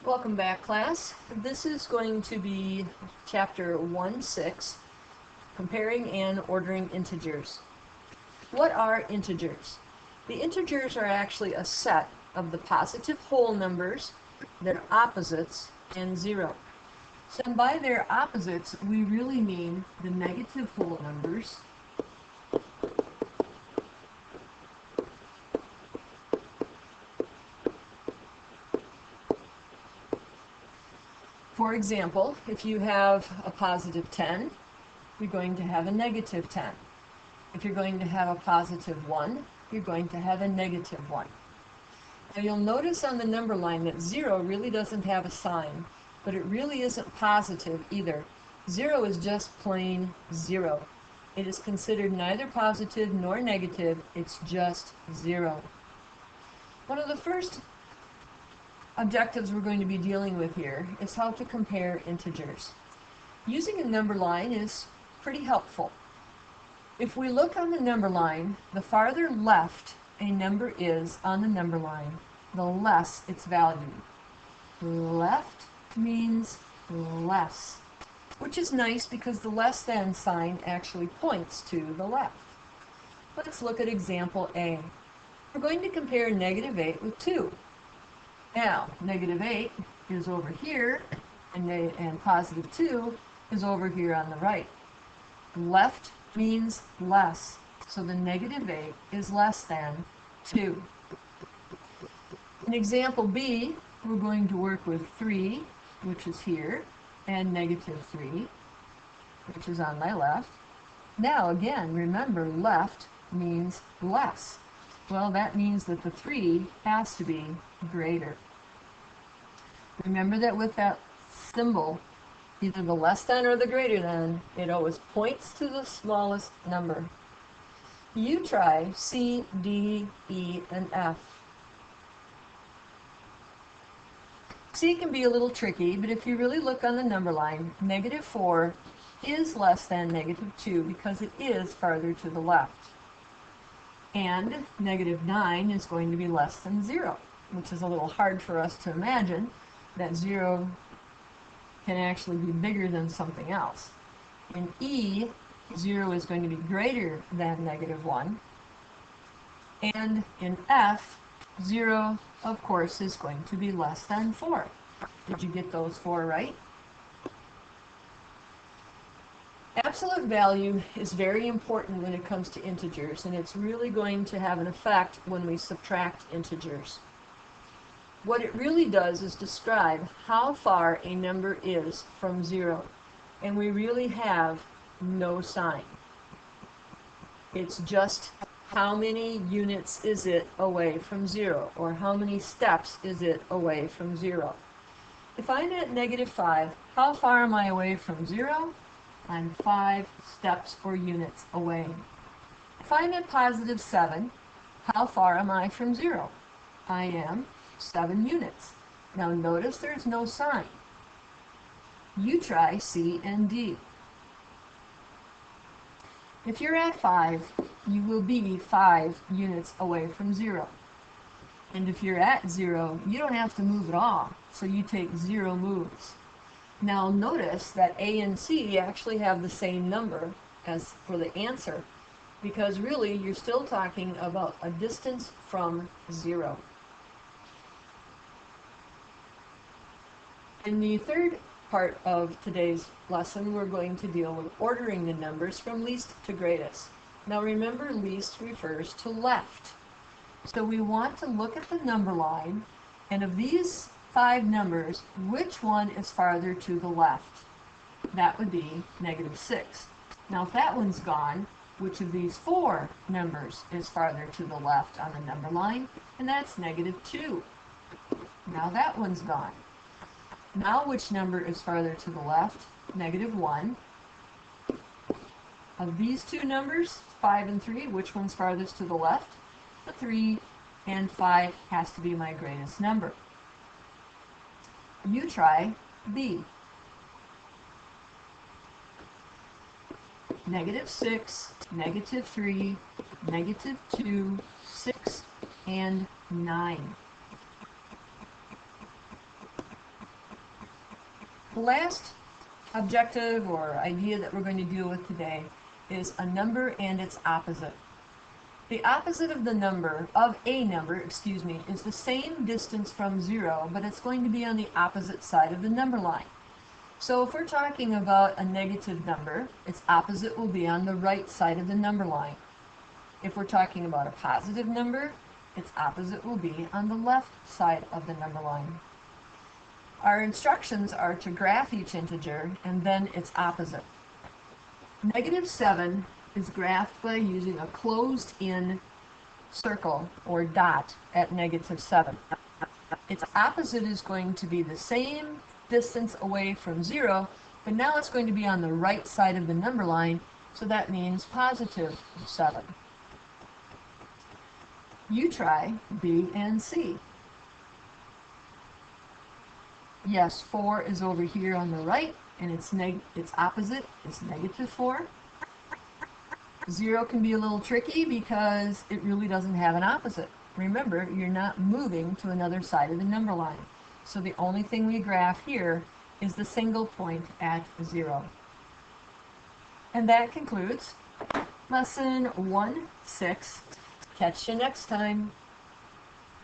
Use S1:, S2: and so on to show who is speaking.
S1: Welcome back, class. This is going to be chapter 1-6, comparing and ordering integers. What are integers? The integers are actually a set of the positive whole numbers, their opposites, and zero. So by their opposites, we really mean the negative whole numbers, for example, if you have a positive 10, you're going to have a negative 10. If you're going to have a positive 1, you're going to have a negative 1. Now you'll notice on the number line that 0 really doesn't have a sign, but it really isn't positive either. 0 is just plain 0. It is considered neither positive nor negative, it's just 0. One of the first objectives we're going to be dealing with here is how to compare integers. Using a number line is pretty helpful. If we look on the number line, the farther left a number is on the number line, the less its value. Left means less, which is nice because the less than sign actually points to the left. Let's look at example A. We're going to compare negative 8 with 2. Now, negative 8 is over here, and positive 2 is over here on the right. Left means less, so the negative 8 is less than 2. In example B, we're going to work with 3, which is here, and negative 3, which is on my left. Now again, remember, left means less. Well, that means that the 3 has to be greater. Remember that with that symbol, either the less than or the greater than, it always points to the smallest number. You try C, D, E, and F. C can be a little tricky, but if you really look on the number line, negative 4 is less than negative 2 because it is farther to the left. And negative 9 is going to be less than 0, which is a little hard for us to imagine that 0 can actually be bigger than something else. In E, 0 is going to be greater than negative 1. And in F, 0, of course, is going to be less than 4. Did you get those 4 right? Absolute value is very important when it comes to integers, and it's really going to have an effect when we subtract integers. What it really does is describe how far a number is from 0, and we really have no sign. It's just how many units is it away from 0, or how many steps is it away from 0. If I'm at negative 5, how far am I away from 0? I'm 5 steps or units away. If I'm at positive 7, how far am I from 0? I am 7 units. Now notice there's no sign. You try C and D. If you're at 5, you will be 5 units away from 0. And if you're at 0, you don't have to move at all, so you take 0 moves. Now notice that A and C actually have the same number as for the answer, because really you're still talking about a distance from 0. In the third part of today's lesson, we're going to deal with ordering the numbers from least to greatest. Now remember, least refers to left. So we want to look at the number line, and of these 5 numbers, which one is farther to the left? That would be negative 6. Now if that one's gone, which of these 4 numbers is farther to the left on the number line? And that's negative 2. Now that one's gone. Now which number is farther to the left? Negative 1. Of these 2 numbers, 5 and 3, which one's farthest to the left? The 3, and 5 has to be my greatest number. You try B. Negative 6, negative 3, negative 2, 6, and 9. last objective or idea that we're going to deal with today is a number and its opposite. The opposite of a number, is the same distance from 0, but it's going to be on the opposite side of the number line. So if we're talking about a negative number, its opposite will be on the right side of the number line. If we're talking about a positive number, its opposite will be on the left side of the number line. Our instructions are to graph each integer and then its opposite. -7 is graphed by using a closed-in circle or dot at -7. Its opposite is going to be the same distance away from 0, but now it's going to be on the right side of the number line, so that means +7. You try B and C. Yes, 4 is over here on the right, and its opposite is -4. 0 can be a little tricky because it really doesn't have an opposite. Remember, you're not moving to another side of the number line. So the only thing we graph here is the single point at 0. And that concludes lesson 1-6. Catch you next time.